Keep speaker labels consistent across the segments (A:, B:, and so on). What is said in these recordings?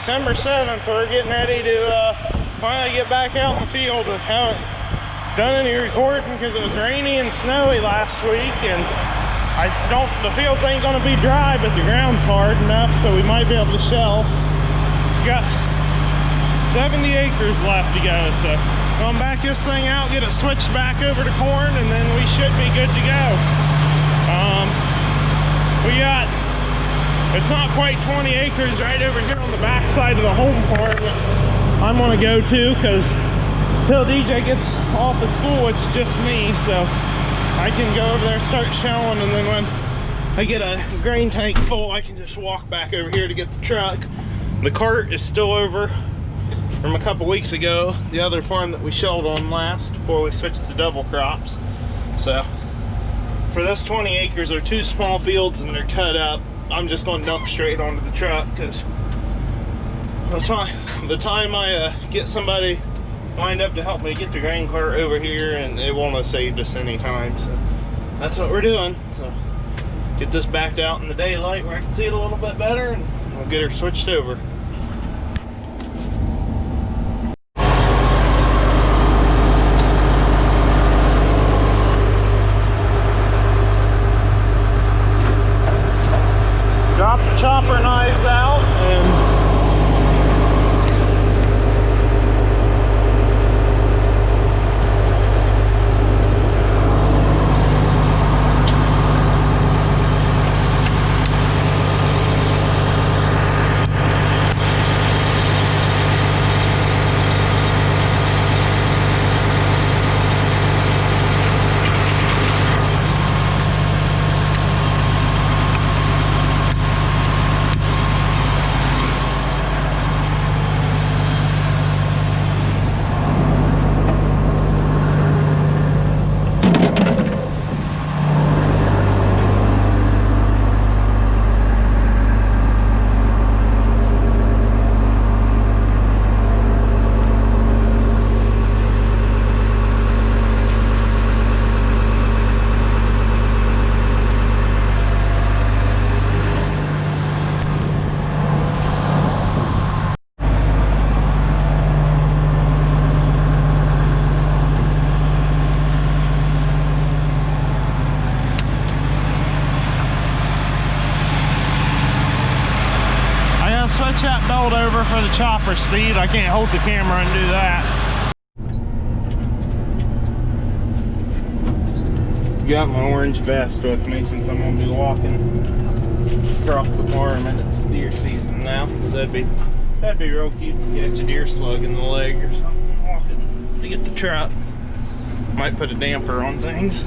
A: December 7th, we're getting ready to finally get back out in the field. We haven't done any recording because it was rainy and snowy last week, and the fields ain't gonna be dry, but the ground's hard enough, so we might be able to shell. We got 70 acres left to go, so I'm back this thing out, get it switched back over to corn, and then we should be good to go. It's not quite 20 acres right over here on the back side of the home farm that I'm gonna go to, because until DJ gets off of school, it's just me, so I can go over there and start shelling, and then when I get a grain tank full, I can just walk back over here to get the truck. The cart is still over from a couple weeks ago, the other farm that we shelled on last before we switched to double crops. So for this 20 acres, they're two small fields and they're cut up. I'm just gonna dump straight onto the truck, because the time I get somebody lined up to help me get the grain cart over here, and it won't have saved us any time. So that's what we're doing. So get this backed out in the daylight where I can see it a little bit better, and we'll get her switched over. Drop the chopper knives out, and switch that belt over for the chopper speed. I can't hold the camera and do that. Got my orange vest with me since I'm gonna be walking across the farm, and it's deer season now. That'd be real cute to catch a deer slug in the leg or something walking to get the truck. Might put a damper on things.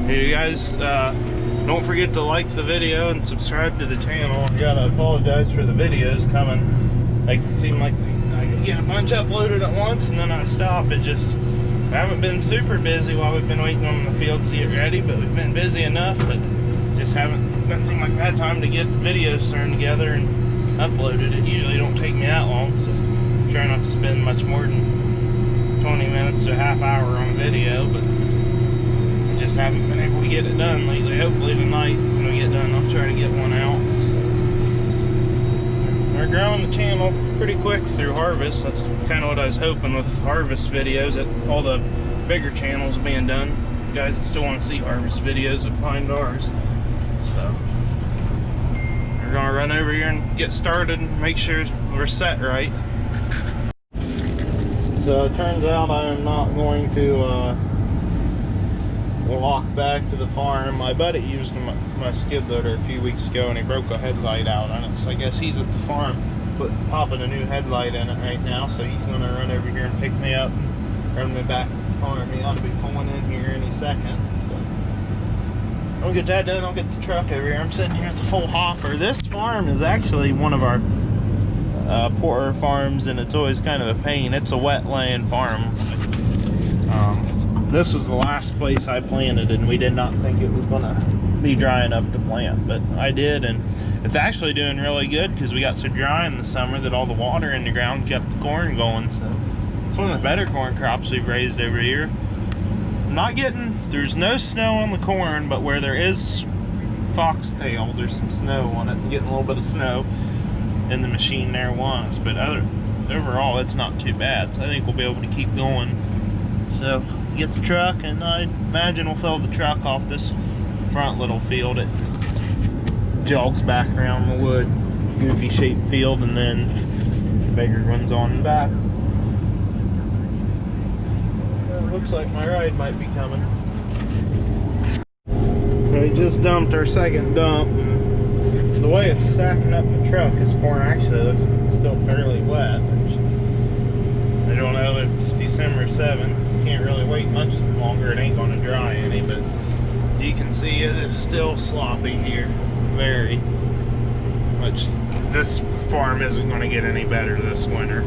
A: Hey you guys, don't forget to like the video and subscribe to the channel. I gotta apologize for the videos coming. It seem like I can get a bunch uploaded at once and then I stop. I haven't been super busy while we've been waiting on the fields to get ready, but we've been busy enough that just doesn't seem like I've had time to get videos thrown together and uploaded. It usually don't take me that long, so I try not to spend much more than 20 minutes to a half hour on a video, but just haven't been able to get it done lately. Hopefully tonight when we get done, I'll try to get one out. So we're growing the channel pretty quick through harvest. That's kind of what I was hoping with harvest videos, that all the bigger channels being done. You guys that still want to see harvest videos would find ours. So we're gonna run over here and get started and make sure we're set right. So it turns out I'm not going to walk back to the farm. My buddy used my skid loader a few weeks ago, and he broke a headlight out on it, so I guess he's at the farm popping a new headlight in it right now, so he's going to run over here and pick me up and run me back to the farm. He ought to be pulling in here any second, so I'll get that done. I'll get the truck over here. I'm sitting here at the full hopper. This farm is actually one of our poorer farms, and it's always kind of a pain. It's a wetland farm. This was the last place I planted, and we did not think it was gonna be dry enough to plant, but I did, and it's actually doing really good because we got so dry in the summer that all the water in the ground kept the corn going. So it's one of the better corn crops we've raised every year. there's no snow on the corn, but where there is foxtail, there's some snow on it. Getting a little bit of snow in the machine there once, but overall it's not too bad. So I think we'll be able to keep going. So get the truck, and I imagine we'll fill the truck off this front little field. It jogs back around the wood, goofy shaped field, and then the bigger one's on back. Looks like my ride might be coming. We just dumped our second dump. The way it's stacking up in the truck, this corn actually looks still fairly wet. I don't know if it's December 7th. Can't really wait much longer. It ain't going to dry any, but you can see it is still sloppy here. Very. Which this farm isn't going to get any better this winter.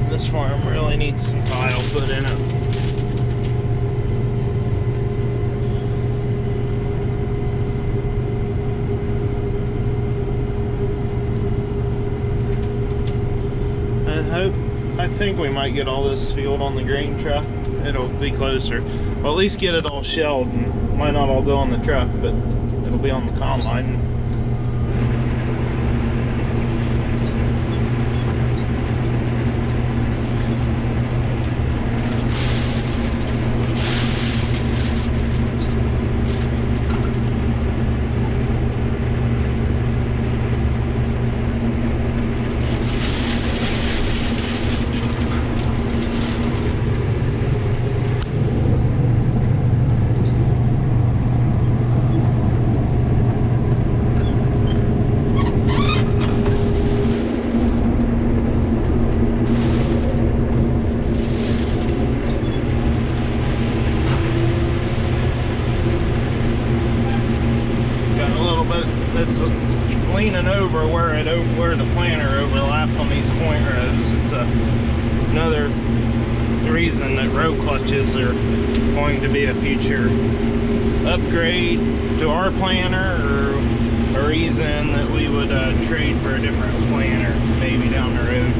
A: This farm really needs some tile put in it. I think we might get all this field on the grain truck. It'll be closer. Well, at least get it all shelled, and might not all go on the truck, but it'll be on the combine. It's leaning over where the planter overlapped on these point rows. It's another reason that row clutches are going to be a future upgrade to our planter, or a reason that we would trade for a different planter maybe down the road.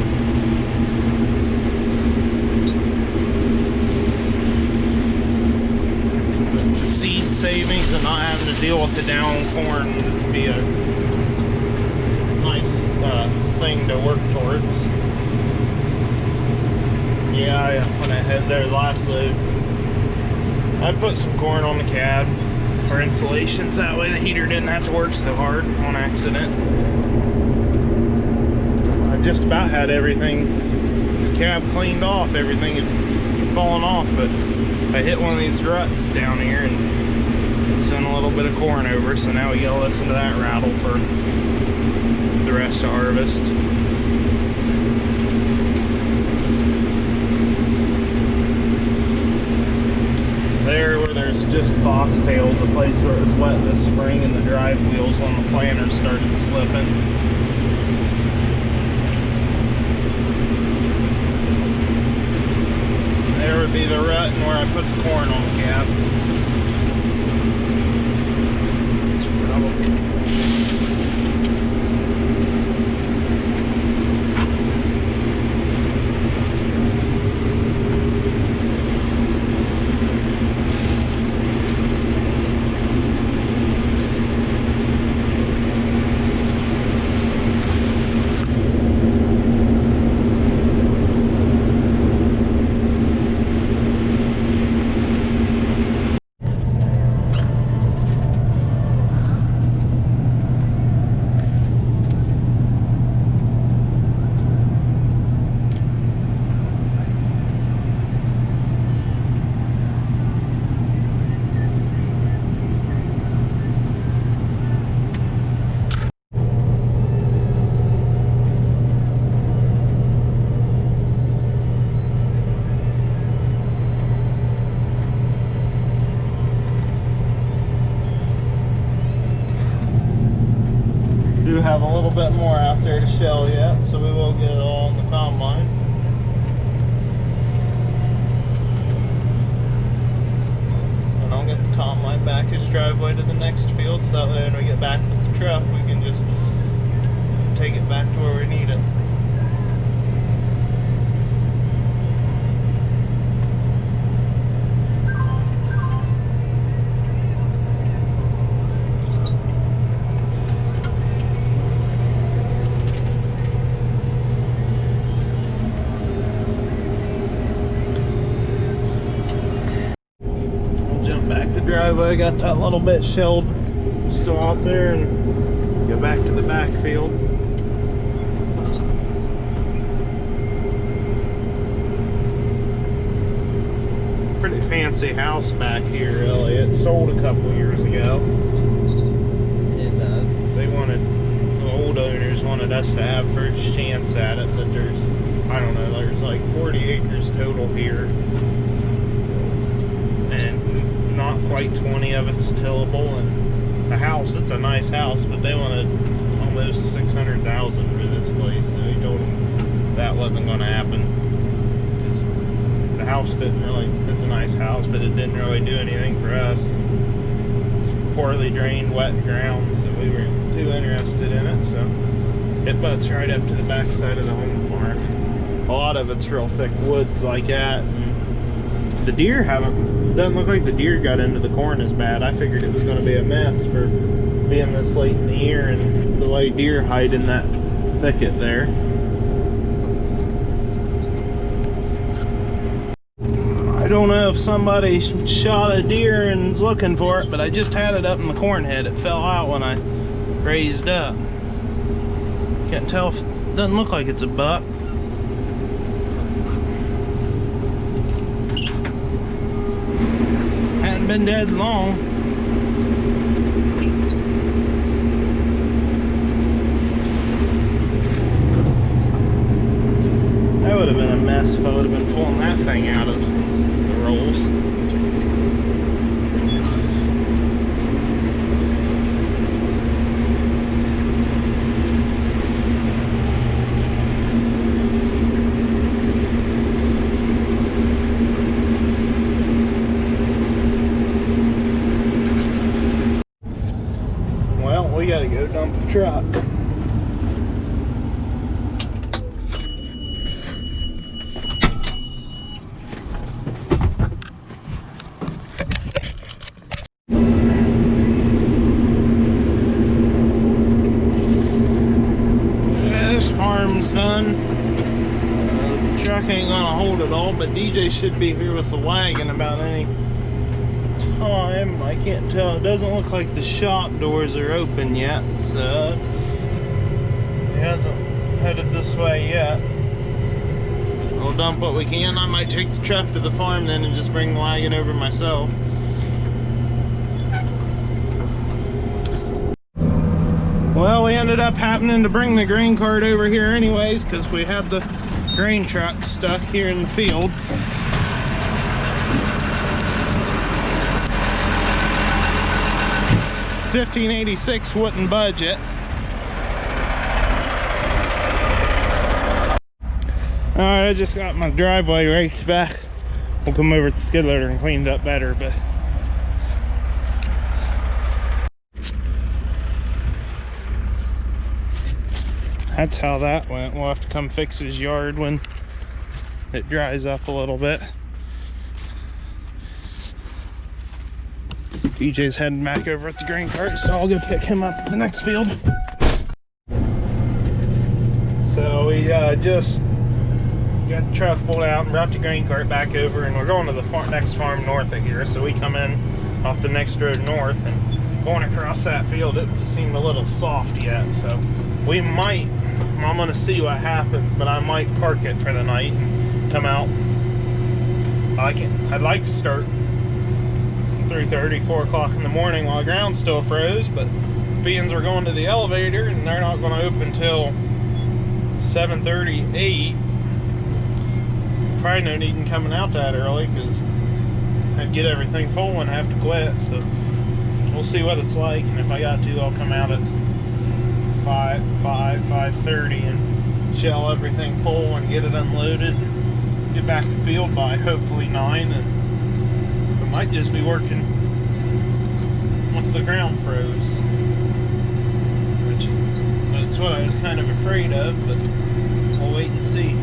A: The seed savings and not having to deal with the down corn would be a nice thing to work towards. Yeah, when I had there last load, I put some corn on the cab for insulation, so that way the heater didn't have to work so hard on accident. I just about had everything, the cab cleaned off, everything had fallen off, but I hit one of these ruts down here and sent a little bit of corn over, so now we gotta listen to that rattle for the rest of harvest. There where there's just foxtails, a place where it was wet this spring and the drive wheels on the planter started slipping. There would be the rut and where I put the corn on the cab. It's probably... have a little bit more out there to shell yet, so we will get it all on the combine. And I'll get the combine back his driveway to the next field, so that way when we get back with the truck we can just and take it back to where we need it. Driveway, got that little bit shelled still out there, and go back to the backfield. Pretty fancy house back here, really. It sold a couple years ago, and they wanted, the old owners wanted us to have first chance at it, but there's, I don't know, there's like 40 acres total here, and not quite 20 of it's tillable. And the house, it's a nice house, but they wanted almost $600,000 for this place. So he told them that wasn't going to happen. The house didn't really, it's a nice house, but it didn't really do anything for us. It's poorly drained, wet ground, so we weren't too interested in it. So it butts right up to the back side of the home farm. A lot of it's real thick woods like that. And the deer doesn't look like the deer got into the corn as bad. I figured it was going to be a mess for being this late in the year and the way deer hide in that thicket there. I don't know if somebody shot a deer and is looking for it, but I just had it up in the corn head. It fell out when I raised up. Can't tell if it doesn't look like it's a buck. Hadn't been dead long. That would have been a mess if I would have been pulling that thing out of the rolls. We gotta go dump the truck. This farm's done. The truck ain't gonna hold it all, but DJ should be here with the wagon about any time. I can't tell. It doesn't look like the shop doors are open yet, so he hasn't headed this way yet. We'll dump what we can. I might take the truck to the farm then and just bring the wagon over myself. Well, we ended up happening to bring the grain cart over here anyways, because we had the grain truck stuck here in the field. $15.86 wouldn't budget. Alright, I just got my driveway raked back. We'll come over to the skid loader and clean it up better, but that's how that went. We'll have to come fix his yard when it dries up a little bit. DJ's heading back over at the grain cart, so I'll go pick him up at the next field. So we just got the truck pulled out and brought the grain cart back over, and we're going to the next farm north of here. So we come in off the next road north, and going across that field, it seemed a little soft yet. So we might, I'm gonna see what happens, but I might park it for the night and come out. I'd like to start 3:30, 4 o'clock in the morning while the ground's still froze, but beans we're going to the elevator and they're not going to open till 7:30, 8. Probably no need in coming out that early because I'd get everything full and have to quit. So we'll see what it's like, and if I got to, I'll come out at 5:30 and shell everything full and get it unloaded. Get back to the field by hopefully 9, and might just be working with the ground froze, which it's That's what I was kind of afraid of, but we'll wait and see.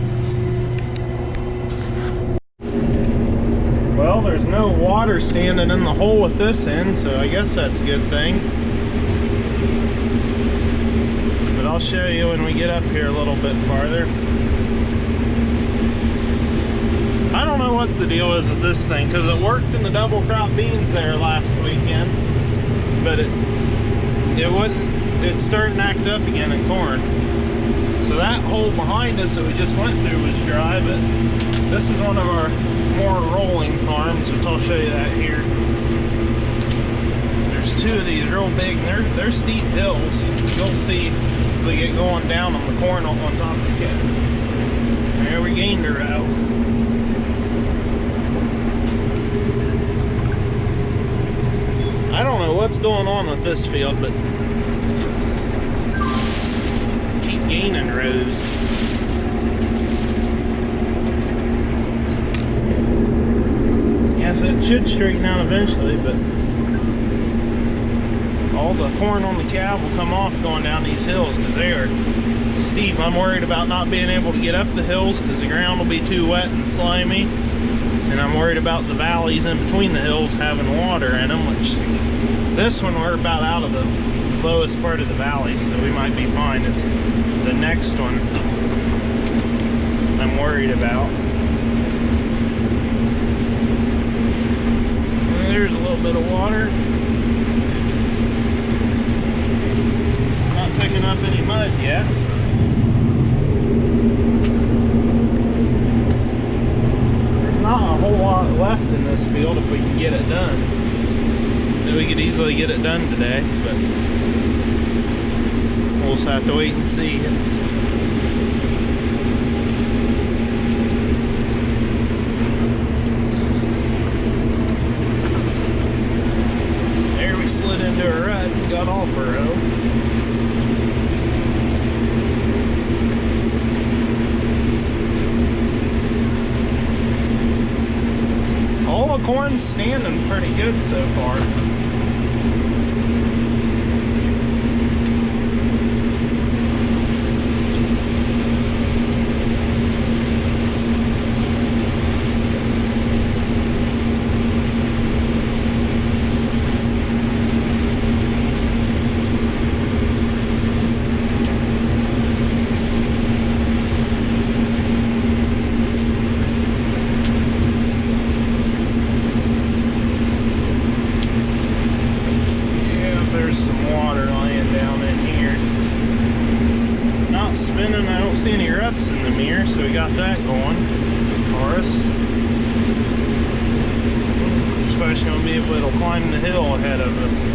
A: Well, there's no water standing in the hole at this end, so I guess that's a good thing. But I'll show you when we get up here a little bit farther. I don't know what the deal is with this thing, because it worked in the double crop beans there last weekend, but it's starting to act up again in corn. So that hole behind us that we just went through was dry, but this is one of our more rolling farms, which I'll show you that here. There's two of these real big, and they're steep hills. You'll see if we get going down on the corn on top of the cat. There, we gained her out. I don't know what's going on with this field, but keep gaining rows. Yes, it should straighten out eventually, but all the corn on the cab will come off going down these hills because they are steep. I'm worried about not being able to get up the hills because the ground will be too wet and slimy. And I'm worried about the valleys in between the hills having water in them, which this one we're about out of the lowest part of the valley, so we might be fine. It's the next one I'm worried about. There's a little bit of water. Not picking up any mud yet. Not a whole lot left in this field if we can get it done. We could easily get it done today, but we'll just have to wait and see. There we slid into a rut and got off a row. All the corn's standing pretty good so far. Spinning, I don't see any ruts in the mirror, so we got that going for us. Especially going to be able to climb the hill ahead of us.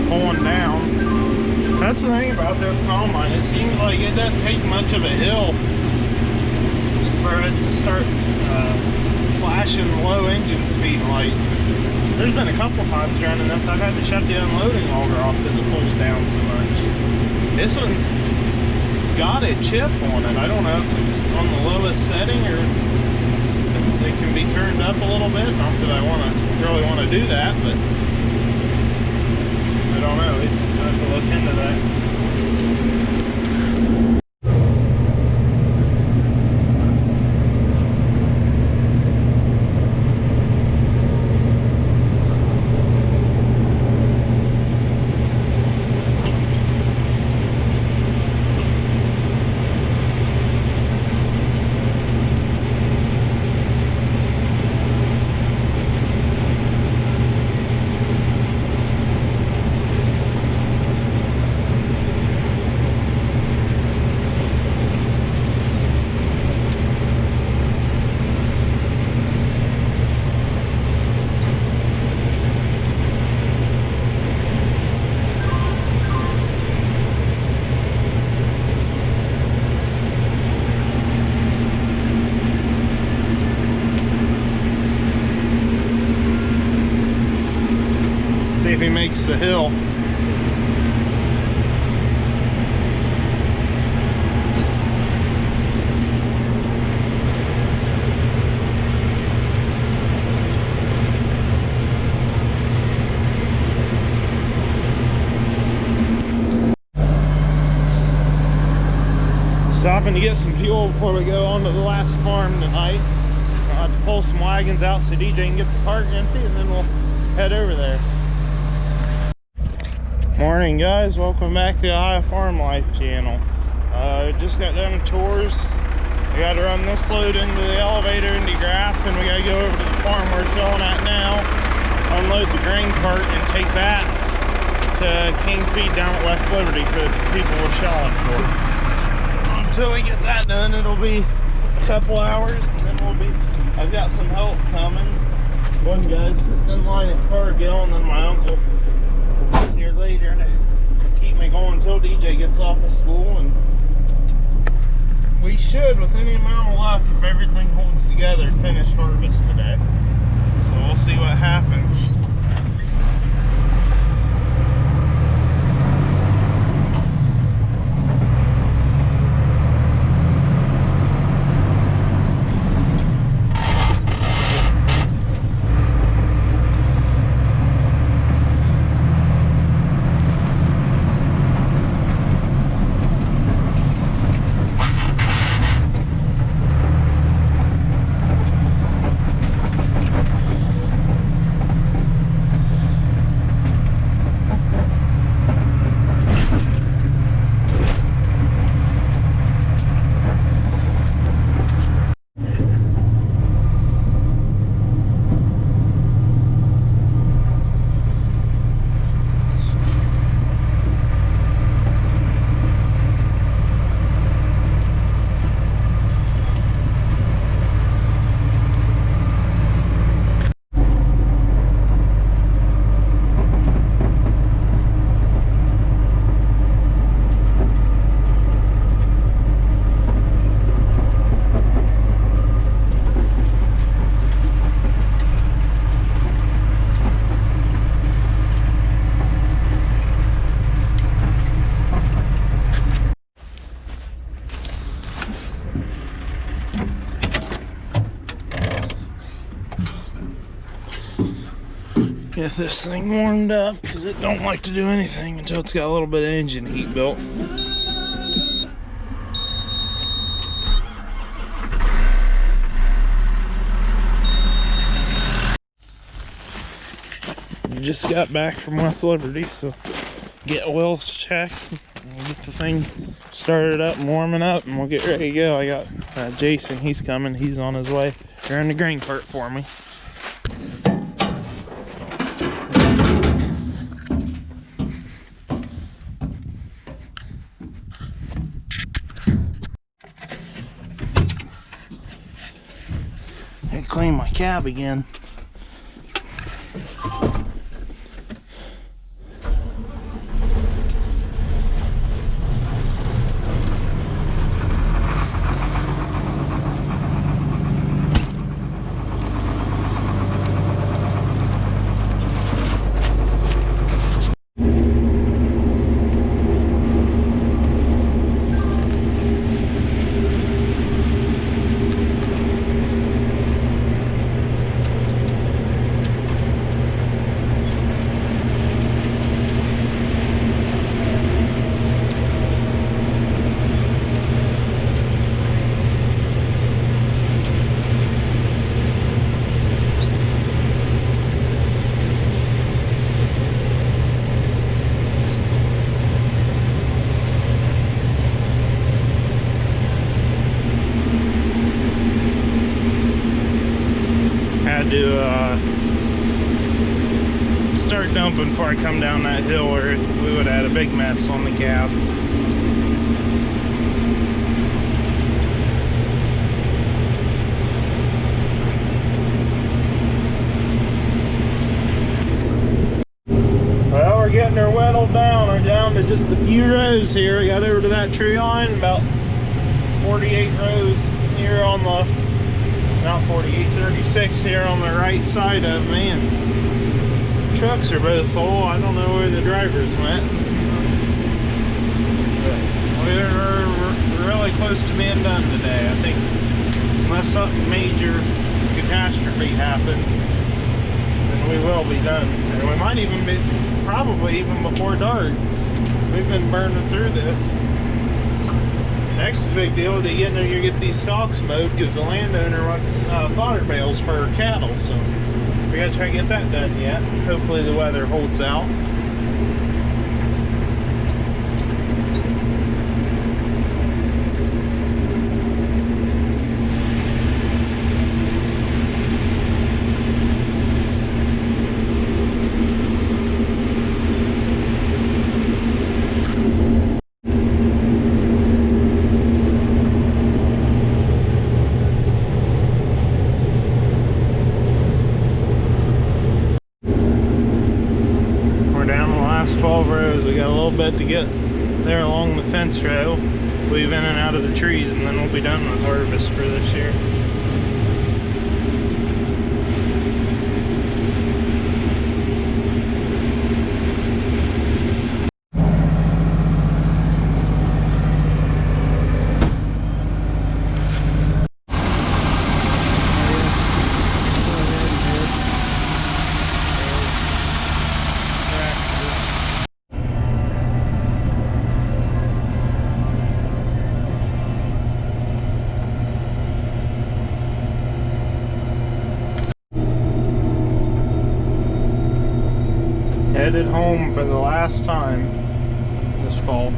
A: Pulling down. That's the thing about this combine. It seems like it doesn't take much of a hill for it to start flashing low engine speed light. There's been a couple times running this I've had to shut the unloading auger off because it pulls down so much. This one's got a chip on it. I don't know if it's on the lowest setting or if it can be turned up a little bit. Not that I really want to do that, but I don't know. I have to look into that. See if he makes the hill. stopping to get some fuel before we go on to the last farm tonight. I'll have to pull some wagons out so DJ can get the cart empty, and then we'll head over there. Morning guys, welcome back to the Ohio Farm Life channel. Just got done with chores. We got to run this load into the elevator into Graff, and we got to go over to the farm we're selling at now, unload the grain cart, and take that to King Feed down at West Liberty for the people we're selling for. Until we get that done, it'll be a couple hours, and then we'll be, I've got some help coming. One guy's sitting in line at Cargill, and then my uncle will be here later to keep me going until DJ gets off of school. And we should, with any amount of luck, if everything holds together, finish harvest today. So we'll see what happens. Get this thing warmed up, because it don't like to do anything until it's got a little bit of engine heat built. Just got back from West Liberty, so get oils checked, and get the thing started up and warming up, and we'll get ready to go. I got Jason, he's coming, he's on his way. They're in the grain cart for me. And clean my cab again. To start dumping before I come down that hill, or we would have had a big mess on the cab. Well, we're getting her whittled down. We're down to just a few rows here. We got over to that tree line, about 48 rows here on the, not 48, 36 here on the right side of me, and trucks are both full. I don't know where the drivers went. But we're really close to being done today. I think unless something major catastrophe happens, then we will be done. And we might even be, probably even before dark. We've been burning through this. Next big deal to get these stalks mowed because the landowner wants fodder bales for cattle, so we gotta try to get that done yet. Hopefully the weather holds out. Down the last 12 rows, we got a little bit to get there along the fence row, weave in and out of the trees, and then we'll be done with harvest for this year. Headed home for the last time this fall.